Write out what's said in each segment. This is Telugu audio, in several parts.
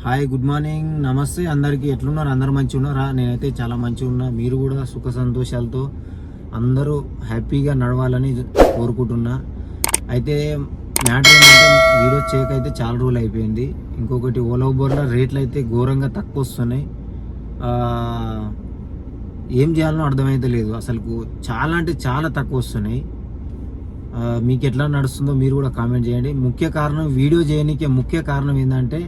హాయ్, గుడ్ మార్నింగ్, నమస్తే అందరికీ. ఎట్లున్నారు? అందరు మంచిగా ఉన్నారా? నేనైతే చాలా మంచిగా ఉన్నా. మీరు కూడా సుఖ సంతోషాలతో అందరూ హ్యాపీగా నడవాలని కోరుకుంటున్నా. అయితే మ్యాటర్ ఏంటంటే వీడియో చేయకైతే చాలా రోజులు అయిపోయింది. ఇంకొకటి ఓలా ఊబర్లో రేట్లు అయితే ఘోరంగా తక్కువ వస్తున్నాయి. ఏం చేయాలనో అర్థమైతే లేదు. అసలు చాలా అంటే చాలా తక్కువ వస్తున్నాయి. మీకు ఎట్లా నడుస్తుందో మీరు కూడా కామెంట్ చేయండి. ముఖ్య కారణం వీడియో చేయడానికి ముఖ్య కారణం ఏంటంటే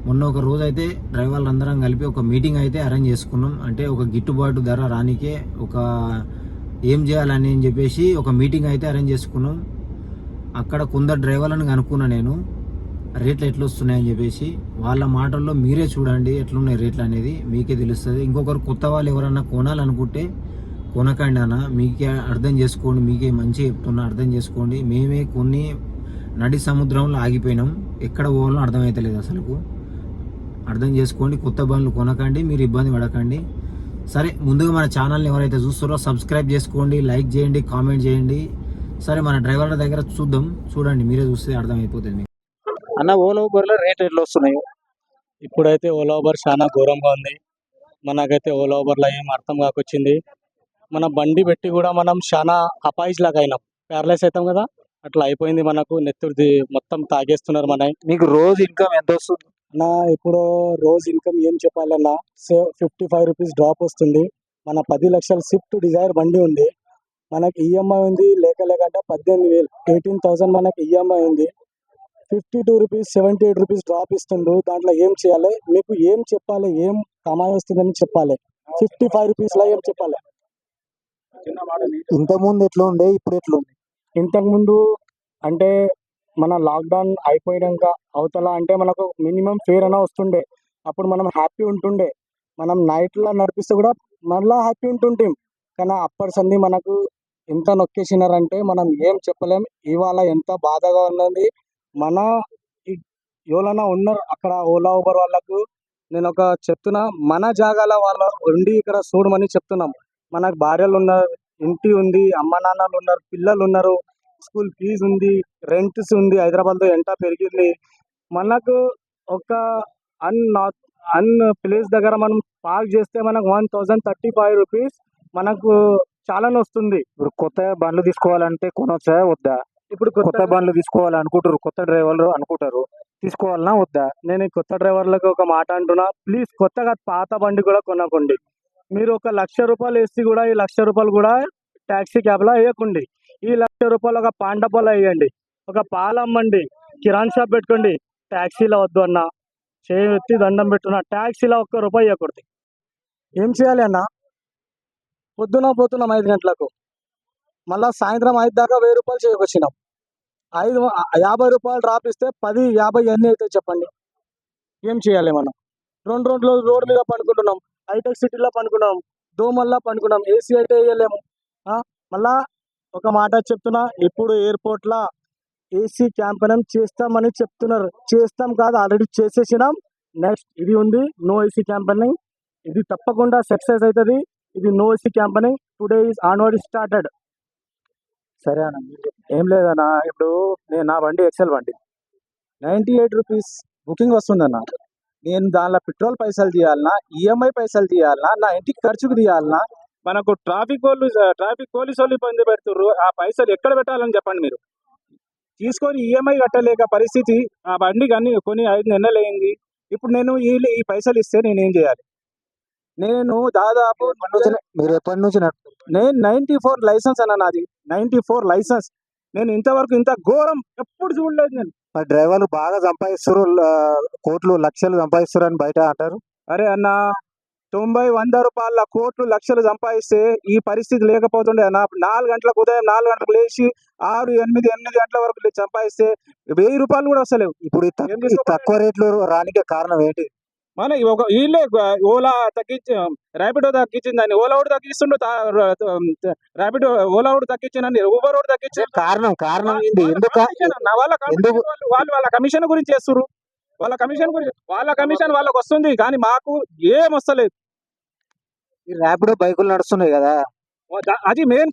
మొన్న ఒక రోజు అయితే డ్రైవర్లు అందరం కలిపి ఒక మీటింగ్ అయితే అరేంజ్ చేసుకున్నాం. అంటే ఒక గిట్టుబాటు ధర రానికే ఒక ఏం చేయాలని చెప్పేసి ఒక మీటింగ్ అయితే అరేంజ్ చేసుకున్నాం. అక్కడ కొందరు డ్రైవర్లను కనుక్కున్నా నేను, రేట్లు ఎట్లా వస్తున్నాయని చెప్పేసి. వాళ్ళ మాటల్లో మీరే చూడండి ఎట్లున్నాయి రేట్లు అనేది, మీకే తెలుస్తుంది. ఇంకొకరు కొత్త వాళ్ళు ఎవరన్నా కొనాలనుకుంటే కొనకండి అన్న, మీకే అర్థం చేసుకోండి. మీకే మంచిగా చెప్తున్నా, అర్థం చేసుకోండి. మేమే కొన్ని నడి సముద్రంలో ఆగిపోయినాం, ఎక్కడ పోవాలో అర్థమవుతలేదు. అసలు అర్థం చేసుకోండి. కొత్త బండ్లు కొనకండి, మీరు ఇబ్బంది పడకండి. సరే, ముందుగా మన ఛానల్ని ఎవరైతే చూస్తారో సబ్స్క్రైబ్ చేసుకోండి, లైక్ చేయండి, కామెంట్ చేయండి. సరే, మన డ్రైవర్ల దగ్గర చూద్దాం. చూడండి, మీరే చూస్తే అర్థమైపోతుంది. అన్న, ఓలా ఊబర్లో రేట్ ఎట్లా వస్తున్నాయి? ఇప్పుడైతే ఓలా ఊబర్ చాలా ఘోరంగా ఉంది. మనకైతే ఓలా ఊబర్లో ఏం అర్థం కాకొచ్చింది. మన బండి పెట్టి కూడా మనం చాలా అపాయిస్ లాగా అయినాం, ప్యారలైజ్ అవుతాం కదా, అట్లా అయిపోయింది. మనకు నెత్తుడిది మొత్తం తాగేస్తున్నారు. మీకు రోజు ఇన్కమ్ ఎంత వస్తుంది? నా ఇప్పుడు రోజు ఇన్కమ్ ఏం చెప్పాలన్నా, 55 రూపీస్ డ్రాప్ వస్తుంది. మన 10 లక్షల స్విఫ్ట్ డిజైర్ బండి ఉంది. మనకి ఈఎంఐ ఉంది, లేకంటే 18,000, 18,000 మనకి ఈఎంఐ ఉంది. 52 రూపీస్, 78 రూపీస్ డ్రాప్ ఇస్తుండు. దాంట్లో ఏం చేయాలి? మీకు ఏం చెప్పాలి? ఏం కమాయి వస్తుందని చెప్పాలి. 55 రూపీస్లో ఏం చెప్పాలి? ఇంతకుముందు ఎట్లా ఉండే, ఇప్పుడు ఎట్లా ఉంది? ఇంతకుముందు అంటే మన లాక్డౌన్ అయిపోయాక అవతల అంటే మనకు మినిమం ఫేర్ అయినా వస్తుండే. అప్పుడు మనం హ్యాపీ ఉంటుండే. మనం నైట్లో నడిపిస్తే కూడా మళ్ళీ హ్యాపీ ఉంటుంటాం. కానీ అప్పటి సంది మనకు ఎంత నొక్కేసినారంటే మనం ఏం చెప్పలేం. ఇవాళ ఎంత బాధగా ఉన్నది. మన ఎవరైనా ఉన్నారు అక్కడ ఓలా ఊబర్ వాళ్ళకు నేను ఒక చెప్తున్నా, మన జాగాల వాళ్ళ ఉండి ఇక్కడ చూడమని చెప్తున్నాం. మనకు భార్యలు ఉన్నారు, ఇంటి ఉంది, అమ్మ నాన్నలు ఉన్నారు, పిల్లలు ఉన్నారు, స్కూల్ ఫీజు ఉంది, రెంట్స్ ఉంది. హైదరాబాద్లో ఎంత పెరిగింది. మనకు ఒక అన్ ప్లేస్ దగ్గర మనం పార్క్ చేస్తే మనకు 1035 రూపీస్ మనకు చాలానే వస్తుంది. ఇప్పుడు కొత్త బండ్లు తీసుకోవాలంటే కొనొచ్చా వద్దా? ఇప్పుడు కొత్త బండ్లు తీసుకోవాలనుకుంటారు, కొత్త డ్రైవర్లు అనుకుంటారు, తీసుకోవాలన్నా వద్దా? నేను కొత్త డ్రైవర్లకు ఒక మాట అంటున్నా, ప్లీజ్ కొత్తగా పాత బండి కూడా కొనకండి. మీరు ఒక ₹1,00,000 వేసి కూడా ఈ ₹1,00,000 కూడా ట్యాక్సీ క్యాబ్లో వేయకండి. ఈ ₹1,00,000 ఒక పాండపాలు వేయండి, ఒక పాలు అమ్మండి, కిరాణ్ షాప్ పెట్టుకోండి. ట్యాక్సీలో వద్దు అన్న, ఎత్తి దండం పెట్టున్నా, ట్యాక్సీలో ₹1 వేయకూడదు. ఏం చేయాలి అన్న? పొద్దున పోతున్నాం 5 గంటలకు, మళ్ళీ సాయంత్రం 5 దాకా ₹1000 చేయకొచ్చినాం. 50 రూపాయలు డ్రాప్ ఇస్తే 10, 50 ఎన్ని అవుతాయి చెప్పండి? ఏం చేయాలి మనం? 2 రోజులు రోడ్ మీద పండుకుంటున్నాం, హైటెక్ సిటీలో పండుకున్నాం, దోమల్లా పండుకున్నాం, ఏసీ అయితే వేయలేము. మళ్ళా ఒక మాట చెప్తున్నా, ఇప్పుడు ఎయిర్పోర్ట్లో ఏసీ క్యాంపెయిన్ చేస్తామని చెప్తున్నారు. చేస్తాం కాదు, ఆల్రెడీ చేసేసినాం. నెక్స్ట్ ఇది ఉంది, నో ఏసీ క్యాంపెయినింగ్. ఇది తప్పకుండా సక్సెస్ అవుతుంది. ఇది no AC campaigning today is onward started. సరే అన్న, ఏం లేదన్నా. ఇప్పుడు నా బండి ఎక్సెల్ బండి 98 రూపీస్ బుకింగ్ వస్తుందన్న. నేను దానిలో పెట్రోల్ పైసలు తీయాలన్నా, ఈఎంఐ పైసలు తీయాలన్నా, నా ఇంటికి ఖర్చుకు తీయాలన్నా. మనకు ట్రాఫిక్ పోలీసు వాళ్ళు ఇబ్బంది పెడుతుర్రు. ఆ పైసలు ఎక్కడ పెట్టాలని చెప్పండి మీరు. తీసుకొని ఈఎంఐ కట్టలేక పరిస్థితి. ఆ బండి కానీ కొని 5 నెలలు అయింది. ఇప్పుడు నేను ఈ పైసలు ఇస్తే నేనేం చేయాలి? నేను దాదాపు మీరు ఎప్పటి నుంచి నేను 94 లైసెన్స్ అన్న నాది, 94 లైసెన్స్. నేను ఇంతవరకు ఇంత ఘోరం ఎప్పుడు చూడలేదు నేను. మరి డ్రైవర్లు బాగా సంపాదిస్తారు, కోట్లు లక్షలు సంపాదిస్తారు అని బయట అంటారు. అరే అన్న, 90, 100 రూపాయల కోట్లు లక్షలు సంపాదిస్తే ఈ పరిస్థితి లేకపోతుండే అన్న. 4 గంటలకు, ఉదయం 4 గంటలకు లేచి 6, 8 గంటల వరకు సంపాదిస్తే ₹1000 కూడా వస్తలేవు. ఇప్పుడు తక్కువ రేట్లు రానికే కారణం ఏంటి? మన వీళ్ళే ఓలా తగ్గించి, ర్యాపిడో తగ్గించింది దాన్ని, ఓలా కూడా తగ్గిస్తుండు. ర్యాపిడో ఓలా కూడా తగ్గించిందని ఊబర్ కూడా తగ్గించి కారణం ఏంటి? వాళ్ళ కమిషన్ గురించి చేస్తున్నారు. వాళ్ళ కమిషన్ వాళ్ళకి వస్తుంది, కానీ మాకు ఏం వస్తలేదు. ఈ ర్యాపిడో బైకులు నడుస్తున్నాయి కదా, అది మెయిన్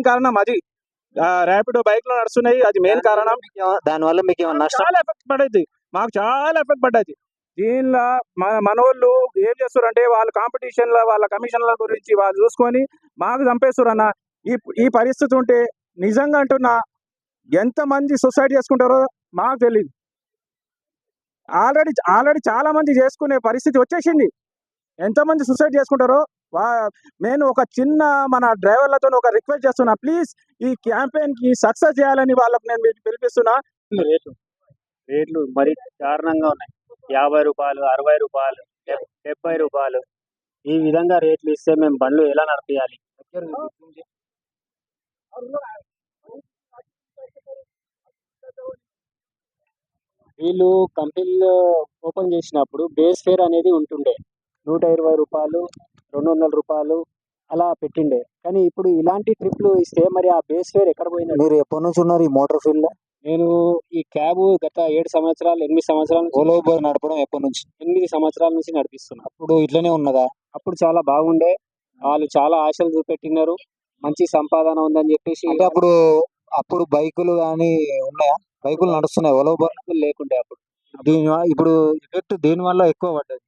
కారణం అది. ర్యాపిడో బైక్లు నడుస్తున్నాయి, అది మెయిన్ కారణం. దానివల్ల మీకు చాలా ఎఫెక్ట్ పడేది, మాకు చాలా ఎఫెక్ట్ పడ్డది. దీనిలో మనోళ్ళు ఏం చేస్తారంటే వాళ్ళ కాంపిటీషన్ల వాళ్ళ కమిషన్ల గురించి వాళ్ళు చూసుకొని మాకు చంపేస్తారు అన్న. ఈ ఈ పరిస్థితి ఉంటే నిజంగా అంటున్నా ఎంతమంది సూసైడ్ చేసుకుంటారో మాకు తెలియదు. ఆల్రెడీ ఆల్రెడీ చాలా మంది చేసుకునే పరిస్థితి వచ్చేసింది. ఎంతమంది సూసైడ్ చేసుకుంటారో నేను ఒక చిన్న మన డ్రైవర్లతో ఒక రిక్వెస్ట్ చేస్తున్నా, ప్లీజ్ ఈ క్యాంపెయిన్కి సక్సెస్ చేయాలని వాళ్ళకు నేను మీకు పిలిపిస్తున్నా. రేట్లు రేట్లు మరి దారుణంగా ఉన్నాయి. 50 రూపాయలు, 60 రూపాయలు, 70 రూపాయలు ఈ విధంగా రేట్లు ఇస్తే మేము బండ్లు ఎలా నడిపియాలి? వీళ్ళు కంపెనీలో ఓపెన్ చేసినప్పుడు బేస్ ఫేర్ అనేది ఉంటుండే 120 రూపాయలు, 200 రూపాయలు అలా పెట్టిండే. కానీ ఇప్పుడు ఇలాంటి ట్రిప్లు ఇస్తే మరి ఆ బేస్ ఫేర్ ఎక్కడ పోయింది? మీరు ఎప్పటి నుంచి ఉన్నారు ఈ మోటార్ ఫీల్డ్ లో? నేను ఈ క్యాబ్ గత 7 సంవత్సరాలు 8 సంవత్సరాల నుంచి ఓలా ఊబర్ నడపడం ఎప్పటి నుంచి? 8 సంవత్సరాల నుంచి నడిపిస్తున్నా. అప్పుడు ఇట్లనే ఉన్నదా? అప్పుడు చాలా బాగుండే, వాళ్ళు చాలా ఆశలు చూపెట్టినారు, మంచి సంపాదన ఉందని చెప్పేసి. అంటే అప్పుడు బైకులు కానీ ఉన్నాయా? బైకులు నడుస్తున్నాయి ఓలా ఊబర్? లేకుండే అప్పుడు. ఇప్పుడు ఎఫెక్ట్ దేని వల్ల ఎక్కువ పడ్డది?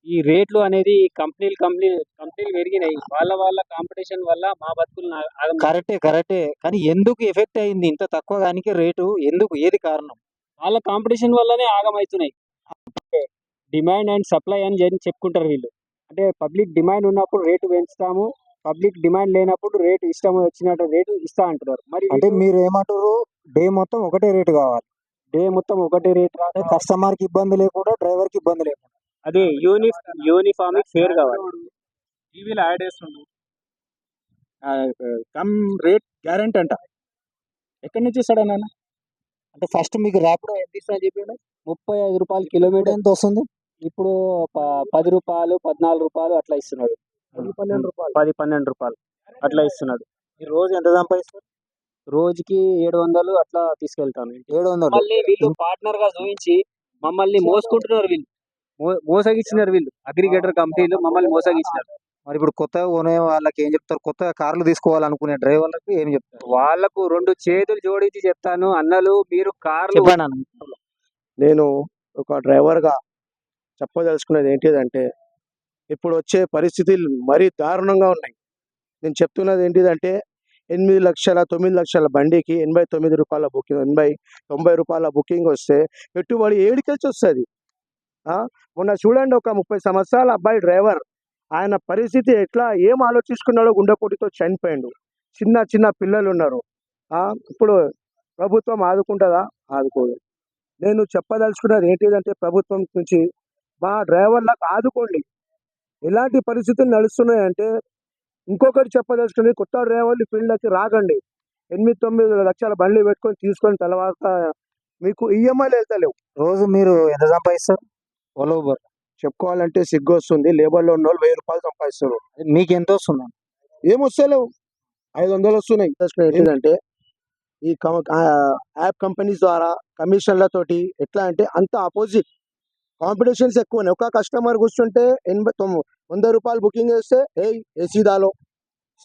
ఈ రేట్లు అనేది కంపెనీలు పెరిగినాయి. వాళ్ళ కాంపిటీషన్ వల్ల మా బతుకులు ఆగం. కరెక్టే కానీ ఎందుకు ఎఫెక్ట్ అయింది ఇంత తక్కువ దానికి రేటు? ఎందుకు? ఏది కారణం? వాళ్ళ కాంపిటీషన్ వల్లనే ఆగమవుతున్నాయి. డిమాండ్ అండ్ సప్లై అని చెప్పుకుంటారు వీళ్ళు. అంటే పబ్లిక్ డిమాండ్ ఉన్నప్పుడు రేటు పెంచుతాము, పబ్లిక్ డిమాండ్ లేనప్పుడు రేటు ఇష్టం వచ్చినట్టు రేటు ఇస్తా అంటున్నారు. మరి అంటే మీరు ఏమంటారు? డే మొత్తం ఒకటే రేటు కావాలి, డే మొత్తం ఒకటే రేట్ కస్టమర్ కి ఇబ్బంది లేకుండా, డ్రైవర్ కి ఇబ్బంది లేకుండా. అదే యూనిఫామిక్ ఫేర్ కావాలి. టీవీలో యాడ్ వేస్తుండు కమ్ రేట్ గ్యారెంటీ అంట. ఎక్కడి నుంచి ఇస్తాడన్నా? అంటే ఫస్ట్ మీకు ర్యాపిడో ఎంత ఇస్తా చెప్పాడు? 35 రూపాయలు కిలోమీటర్. ఎంత వస్తుంది? ఇప్పుడు 10 రూపాయలు, 14 రూపాయలు అట్లా ఇస్తున్నాడు. 10-12 రూపాయలు అట్లా ఇస్తున్నాడు. ఈ రోజు ఎంత సంపాదిస్తారు? రోజుకి 700 అట్లా తీసుకెళ్తాను. 700. మళ్ళీ వీళ్ళు పార్ట్నర్ గా చూపించి మమ్మల్ని మోసుకుంటున్నారు. వీళ్ళు మోసగిచ్చినారు. వీళ్ళు అగ్రిగేటర్ కంపెనీలు మమ్మల్ని మోసగిచ్చినారు. మరి ఇప్పుడు కొత్తగా కొనే వాళ్ళకి ఏం చెప్తారు? కొత్తగా కార్లు తీసుకోవాలనుకునే డ్రైవర్లకు ఏం చెప్తారు? వాళ్ళకు 2 చేతులు జోడించి చెప్తాను, అన్నలు మీరు కార్లు. చెప్పండి అన్న. నేను ఒక డ్రైవర్గా చెప్పదలుచుకున్నది ఏంటిదంటే, ఇప్పుడు వచ్చే పరిస్థితులు మరీ దారుణంగా ఉన్నాయి. నేను చెప్తున్నది ఏంటిదంటే, 8 లక్షల 9 లక్షల బండికి 89 రూపాయల బుకింగ్, 90 రూపాయల బుకింగ్ వస్తే పెట్టుబడి ఏడికెళ్ళి వస్తుంది? మొన్న చూడండి, ఒక 30 సంవత్సరాల అబ్బాయి డ్రైవర్, ఆయన పరిస్థితి ఎట్లా, ఏం ఆలోచించుకున్నాడో గుండెపోటుతో చనిపోయాడు. చిన్న పిల్లలు ఉన్నారు. ఇప్పుడు ప్రభుత్వం ఆదుకుంటుందా? ఆదుకోదు. నేను చెప్పదలుచుకున్నది ఏంటిదంటే, ప్రభుత్వం నుంచి మా డ్రైవర్లకు ఆదుకోండి. ఎలాంటి పరిస్థితులు నడుస్తున్నాయంటే, ఇంకొకటి చెప్పదలుచుకున్నది, కొత్త డ్రైవర్లు ఫీల్డ్కి రాకండి. 8-9 లక్షల బండ్లు పెట్టుకొని తీసుకొని తర్వాత మీకు ఈఎంఐలు వెళ్తలేవు. రోజు మీరు ఎంత సంపాదిస్తారు ఓలా ఊబర్? చెప్పుకోవాలంటే సిగ్గు వస్తుంది. లేబర్లో ఉన్న వాళ్ళు 1000 రూపాయలు సంపాదిస్తారు. మీకు ఎంత వస్తుంది? ఏం వస్తలేవు, 500 వస్తున్నాయి. ఏంటంటే ఈ యాప్ కంపెనీస్ ద్వారా కమిషన్లతోటి ఎట్లా అంటే అంత ఆపోజిట్ కాంపిటీషన్స్ ఎక్కువ. ఒక కస్టమర్ కూర్చుంటే 100 రూపాయలు బుకింగ్ చేస్తే ఏసీ దాలో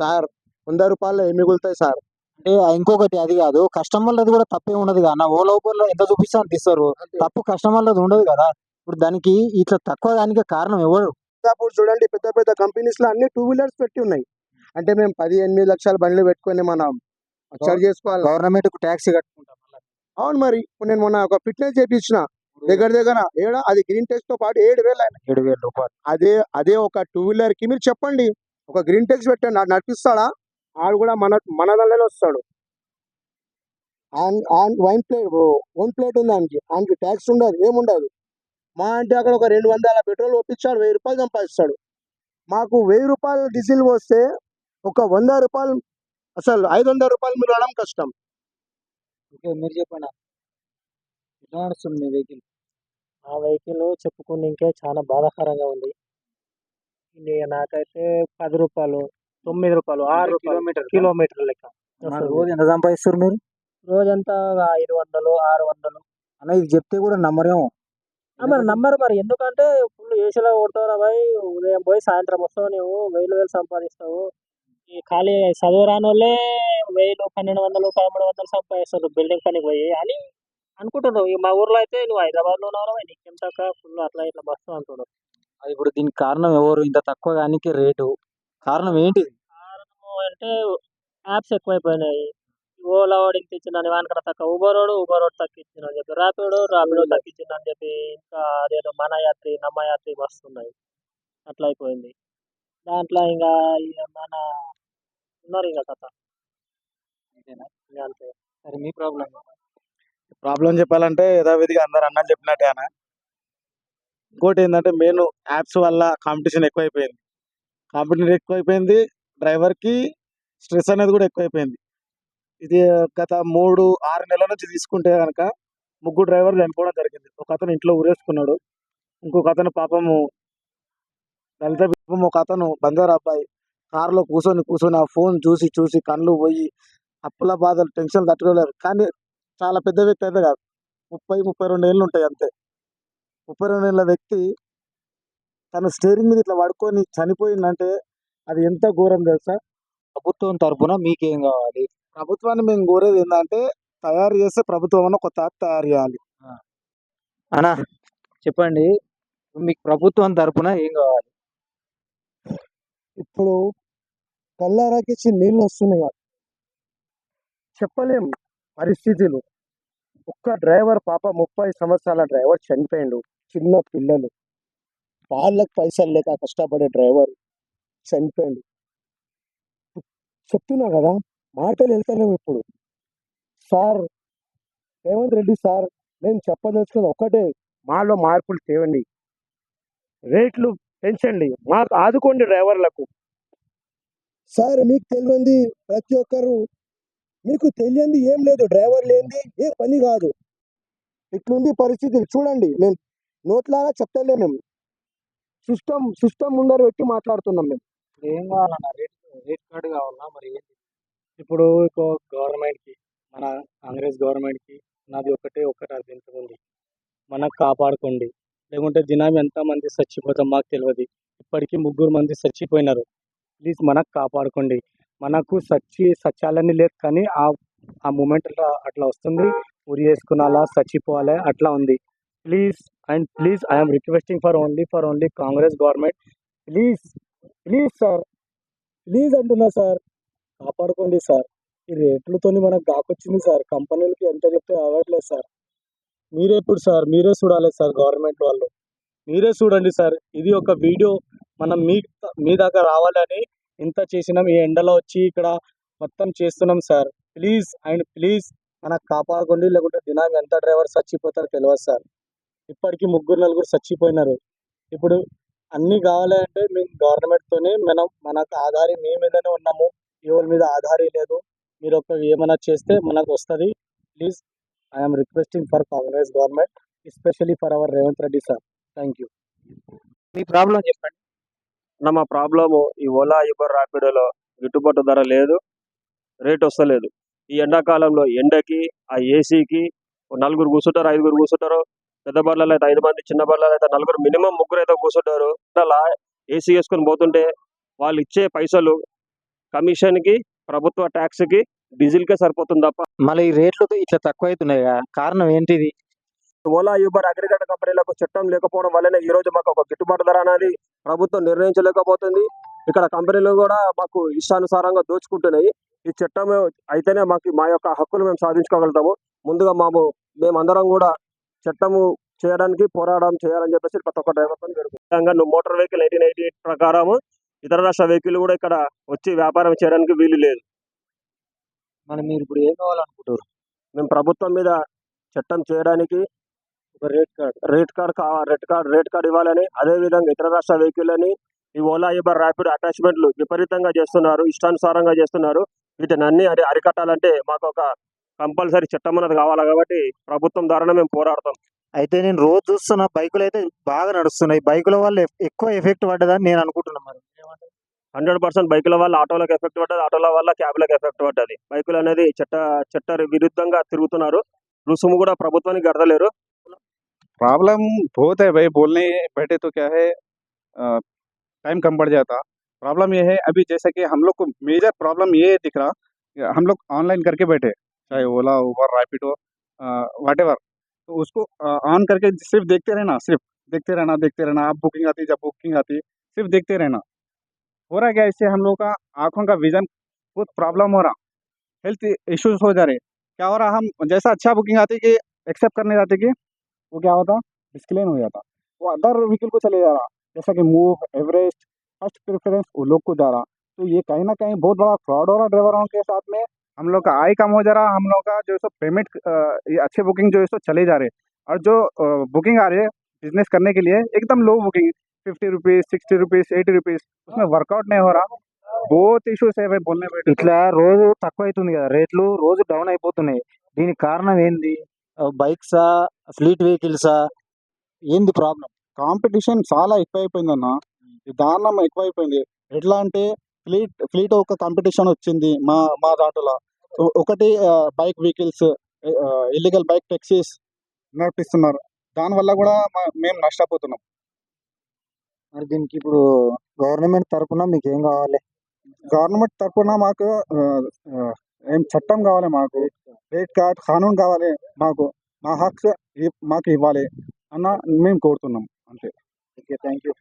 సార్ 100 రూపాయలు ఏమి మిగులుతాయి సార్. అంటే ఇంకొకటి అది కాదు, కస్టమర్లది కూడా తప్పే ఉండదు కదా. ఓలా ఊబర్ లో ఎంత చూపిస్తా అంత ఇస్తారు, తప్పు కస్టమర్లది ఉండదు కదా. ఇప్పుడు దానికి ఇట్లా తక్కువ దానికి కారణం ఎవరు? ఇప్పుడు చూడండి, పెద్ద కంపెనీస్ లో అన్ని 2 వీలర్స్ పెట్టి ఉన్నాయి. అంటే మేము 18 లక్షల బండ్లు పెట్టుకొని మనం చార్జ్ చేసుకోవాలి. గవర్నమెంట్ కు ట్యాక్స్ కట్టుకుంటాం. అవును, మరి ఇప్పుడు నేను మొన్న ఒక ఫిట్నెస్ చేయించిన దగ్గర అది గ్రీన్ టెక్స్ తో పాటు 7,000 రూపాయలు. అదే ఒక 2 వీలర్ కి మీరు చెప్పండి, ఒక గ్రీన్ టెక్స్ పెట్టండి, ఆడు నడిపిస్తాడా? ఆడు కూడా మన దానిలోనే వస్తాడు. ఓన్ ప్లేట్ ఉంది ఆయనకి ట్యాక్స్ ఉండదు, ఏముండదు. మా అంటే అక్కడ ఒక 200 పెట్రోల్ ఒప్పించాడు, 1000 రూపాయలు సంపాదిస్తాడు. మాకు 1000 రూపాయలు డీజిల్ వస్తే ఒక 100 రూపాయలు, అసలు 500 రూపాయలు మిగలడం కష్టం. ఓకే, మీరు చెప్పండి, ఎట్లా నడుస్తుంది మీ వెహికల్? ఆ వెహికల్ చెప్పుకోనికే చాలా బాధాకరంగా ఉంది. నాకైతే 10 రూపాయలు, 9 రూపాయలు, 6 రూపాయలు కిలోమీటర్ లెక్క. రోజు ఎంత సంపాదిస్తారు మీరు? రోజంతా 500, 600. అన్న ఇది చెప్తే కూడా నమ్మరేమో. మరి నంబర్, మరి ఎందుకంటే ఫుల్ ఏసీలో కొడతావురా భయ్. ఉదయం పోయి సాయంత్రం వస్తావు, నువ్వు 1000 సంపాదిస్తావు. ఈ ఖాళీ చదువు రాని వాళ్ళే 1000, 1200, 1300 సంపాదిస్తారు బిల్డింగ్ పనికి పోయి అని అనుకుంటున్నావు. మా ఊర్లో అయితే నువ్వు హైదరాబాద్లో ఉన్నావు, నీకేం తక్కువ ఫుల్ అట్లా ఇట్లా బస్సు అంటున్నావు. అది ఇప్పుడు దీనికి కారణం ఎవరు? ఇంత తక్కువ గానికి రేటు కారణం ఏంటిది? కారణము అంటే యాప్స్ ఎక్కువైపోయినాయి. ఓలా వాడు ఇంత ఇచ్చిండని వానికన్నా తక్కువ ఊబర్ వాడు తక్కువ ఇచ్చిండని చెప్పి ర్యాపిడో తక్కువ ఇచ్చిండని చెప్పి ఇంకా అదేదో మన యాత్రి నమ్మ యాత్రి వస్తున్నాయి. అట్లా అయిపోయింది. దాంట్లో ఇంకా మన ఉన్నారు ఇంకా కథ అంతేనా? ఇంకా అంతే. సరే మీ ప్రాబ్లం ప్రాబ్లం చెప్పాలంటే యథావిధిగా అందరు అన్నలు చెప్పినట్టే అన్న. ఇంకోటి ఏంటంటే మెయిన్ యాప్స్ వల్ల కాంపిటీషన్ ఎక్కువైపోయింది. డ్రైవర్కి స్ట్రెస్ అనేది కూడా ఎక్కువైపోయింది. ఇది గత 6 నెలల నుంచి తీసుకుంటే కనుక ముగ్గురు డ్రైవర్లు చనిపోవడం జరిగింది. ఒక అతను ఇంట్లో ఉరేసుకున్నాడు. ఇంకొక అతను పాపము దళిత పాపం, ఒక అతను బంజారా అబ్బాయి కారులో కూర్చొని ఆ ఫోన్ చూసి చూసి కళ్ళు పోయి అప్పుల బాధలు టెన్షన్ తట్టుకోలేరు. కానీ చాలా పెద్ద వ్యక్తి అయితే కాదు, 32 ఏళ్ళు ఉంటాయి అంతే. 32 ఏళ్ళ వ్యక్తి తను స్టీరింగ్ మీద ఇట్లా పడుకొని చనిపోయిందంటే అది ఎంత ఘోరం తెలుసా. ప్రభుత్వం తరపున మీకేం కావాలి? ప్రభుత్వాన్ని మేము కోరేది ఏంటంటే తయారు చేస్తే ప్రభుత్వం అన్న కొత్త యాప్ తయారు చేయాలి. అన్నా చెప్పండి, మీకు ప్రభుత్వం తరపున ఏం కావాలి? ఇప్పుడు కల్లారాకిచ్చి నీళ్ళు వస్తున్నాయి కదా, చెప్పలేం పరిస్థితులు. ఒక్క డ్రైవర్ పాప 30 సంవత్సరాల డ్రైవర్ చనిపోయిండు. చిన్న పిల్లలు, వాళ్ళకి పైసలు లేక కష్టపడే డ్రైవర్ చనిపోయిండు. చెప్తున్నా కదా, మాటలు వెళ్తలేవు ఇప్పుడు. సార్ రేవంత్ రెడ్డి సార్, నేను చెప్పదలుచుకున్న ఒక్కటే, మాలో మార్పులు తేవండి, రేట్లు పెంచండి, మాకు ఆదుకోండి డ్రైవర్లకు. సార్ మీకు తెలియంది ప్రతి ఒక్కరు, మీకు తెలియంది ఏం లేదు, డ్రైవర్ లేనిది ఏ పని కాదు. ఇట్లుంది పరిస్థితి చూడండి. మేము నోట్లాగా చెప్తలే, మేము సిస్టమ్ ముందర పెట్టి మాట్లాడుతున్నాం మేము. ఏం కావాలన్నా? రేట్ కార్డు కావాలా? మరి ఏంటి? ఇప్పుడు గవర్నమెంట్కి, మన కాంగ్రెస్ గవర్నమెంట్కి నాది ఒకటే అభ్యంతరం ఉంది. మనకు కాపాడుకోండి, లేకుంటే దినం ఎంతమంది చచ్చిపోతాం మాకు తెలియదు. ఇప్పటికీ 3 మంది చచ్చిపోయినారు. ప్లీజ్ మనకు కాపాడుకోండి. మనకు సచ్చాలని లేదు, కానీ ఆ మూమెంట్ అట్లా వస్తుంది. ఉరి వేసుకునాలా, చచ్చిపోవాలి, అట్లా ఉంది. Please I'm requesting for only Congress government. Please sir, please అంటున్నా సార్, కాపాడుకోండి సార్. ఈ రేట్లతోని మనకు దాకొచ్చింది సార్. కంపెనీలకి ఎంత చెప్తే అవ్వట్లేదు సార్. మీరే చూడాలి సార్, గవర్నమెంట్ వాళ్ళు మీరే చూడండి సార్. ఇది ఒక వీడియో మనం మీ దాకా రావాలని ఇంత చేసినాం. ఈ ఎండలో వచ్చి ఇక్కడ మొత్తం చేస్తున్నాం సార్. ప్లీజ్ మనకు కాపాడుకోండి, లేకుంటే దినాం ఎంత డ్రైవర్ చచ్చిపోతారో తెలియదు సార్. ఇప్పటికీ 3-4 చచ్చిపోయినారు. ఇప్పుడు అన్నీ కావాలంటే మేము గవర్నమెంట్తోనే మనకు ఆధారి మీ మీదనే ఉన్నాము, ఎవరి మీద ఆధారి లేదు. మీరు ఏమైనా చేస్తే మనకు వస్తుంది. Please I'm requesting for Congress government, especially for hour Revanth Reddy sir. Thank you. Me problem చెప్పండి. మా ప్రాబ్లము ఈ ఓలా యూబర్ ర్యాపిడోలో గిట్టుబాటు ధర లేదు, రేట్ వస్తలేదు. ఈ ఎండాకాలంలో ఎండకి ఆ ఏసీకి 4 కూర్చుంటారు, 5 కూర్చుంటారు. పెద్ద బళ్ళలో అయితే 5 మంది, చిన్న బళ్ళలో అయితే 4, మినిమం 3 అయితే కూర్చుంటారు. అలా ఏసీ వేసుకొని పోతుంటే వాళ్ళు ఇచ్చే పైసలు కమిషన్కి, ప్రభుత్వ ట్యాక్స్కి, డీజిల్కే సరిపోతుంది తప్ప. మళ్ళీ ఈ రేట్లు ఇట్లా తక్కువ అవుతున్నాయి కదా, కారణం ఏంటిది? ఓలా యూబర్ అగ్రిగేటర్ కంపెనీలకు చట్టం లేకపోవడం వల్లనే ఈ రోజు మాకు ఒక గిట్టుబాటు ధర అనేది ప్రభుత్వం నిర్ణయించలేకపోతుంది. ఇక్కడ కంపెనీలు కూడా మాకు ఇష్టానుసారంగా దోచుకుంటున్నాయి. ఈ చట్టం అయితేనే మా యొక్క హక్కులు మేము సాధించుకోగలుగుతాము. ముందుగా మేమందరం కూడా చట్టము చేయడానికి పోరాటం చేయాలని చెప్పేసి ప్రతి ఒక్క డ్రైవర్తో మోటార్ వెహికల్ 1888 ప్రకారం ఇతర రాష్ట్ర వెహికల్ కూడా ఇక్కడ వచ్చి వ్యాపారం చేయడానికి వీలు లేదు. మరి మీరు ఇప్పుడు ఏం కావాలనుకుంటారు? మేము ప్రభుత్వం మీద చట్టం చేయడానికి ఒక రేట్ కార్డ్ ఇవ్వాలని, అదేవిధంగా ఇతర రాష్ట్ర వెహికల్ అని ఈ ఓలా యూబర్ ర్యాపిడ్ అటాచ్మెంట్లు విపరీతంగా చేస్తున్నారు, ఇష్టానుసారంగా చేస్తున్నారు. వీటిని అన్ని అరికట్టాలంటే మాకు ఒక కంపల్సరీ చట్టం అన్నది కావాలి. కాబట్టి ప్రభుత్వం ద్వారానే మేము పోరాడతాం. అయితే నేను రోజు చూస్తున్న బైకులు అయితే బాగా నడుస్తున్నాయి. బైకుల వల్ల ఎక్కువ ఎఫెక్ట్ పడ్డదని నేను అనుకుంటున్నాను. మరి 100% బైకుల వల్ల ఆటోలకు ఎఫెక్ట్ పడ్డది, ఆటోల వల్ల క్యాబ్లకు ఎఫెక్ట్ పడ్డది. బైకులు అనేది చట్ట విరుద్ధంగా తిరుగుతున్నారు. రుసుము కూడా ప్రభుత్వానికి కడతలేరు. प्रॉब्लम बहुत है भाई, बोलने बैठे तो क्या है, टाइम कम पड़ जाता। प्रॉब्लम ये है अभी, जैसे कि हम लोग को मेजर प्रॉब्लम ये दिख रहा, हम लोग ऑनलाइन करके बैठे, चाहे ओला, उबर, रैपिडो, व्हाटएवर, तो उसको ऑन करके सिर्फ देखते रहना, सिर्फ देखते रहना। आप बुकिंग आती, जब बुकिंग आती, सिर्फ देखते रहना। हो रहा क्या इससे, हम लोग का आंखों का विजन बहुत प्रॉब्लम हो रहा, हेल्थ इश्यूज हो जा रहे। क्या हो रहा, हम जैसा अच्छा बुकिंग आती कि एक्सेप्ट करने जाते कि वो क्या होता, डिस्क्लेम हो जाता, वो अदर व्हीकल को चले जा रहा, जैसा कि मूव, एवरेस्ट, फर्स्ट प्रेफरेंस वो लोग को जा रहा। तो ये कहीं ना कहीं बहुत बड़ा फ्रॉड हो रहा ड्राइवरों के साथ में। हम लोग का आय कम हो जा रहा, हम लोग का जो है सो पेमेंट, ये अच्छे बुकिंग जो है सो चले जा रहे, और जो बुकिंग आ रही है बिजनेस करने के लिए एकदम लो बुकिंग, 50 रुपीज़, 60 रुपीज़, 80 रुपीज़, उसमें वर्कआउट नहीं हो रहा। बहुत ఇష్యూస్ है भाई बोलने बैठे तो। ఇట్లా రోజు తక్కువ అవుతుంది కదా, రేట్లు రోజు డౌన్ అయిపోతున్నాయి. దీనికి కారణం ఏంది? బైక్సా, ఫ్లీట్ వెహికల్సా, ఏంది ప్రాబ్లం? కాంపిటీషన్ చాలా ఎక్కువైపోయిందన్న, ఈ దారుణం ఎక్కువైపోయింది. ఎట్లా అంటే ఫ్లీట్ ఒక కాంపిటీషన్ వచ్చింది మా దాంట్లో. ఒకటి bike vehicles, illegal bike taxis నడిపిస్తున్నారు. దానివల్ల కూడా మేము నష్టపోతున్నాం. మరి దీనికి ఇప్పుడు గవర్నమెంట్ తరపున మీకు ఏం కావాలి? గవర్నమెంట్ తరఫున మాకు ఏం చట్టం కావాలి, మాకు రేట్ కార్డ్ కానూన్ కావాలి, మాకు మా హక్స్ మాకు ఇవ్వాలి అన్న మేము కోరుతున్నాం అంతే. Okay, thank you.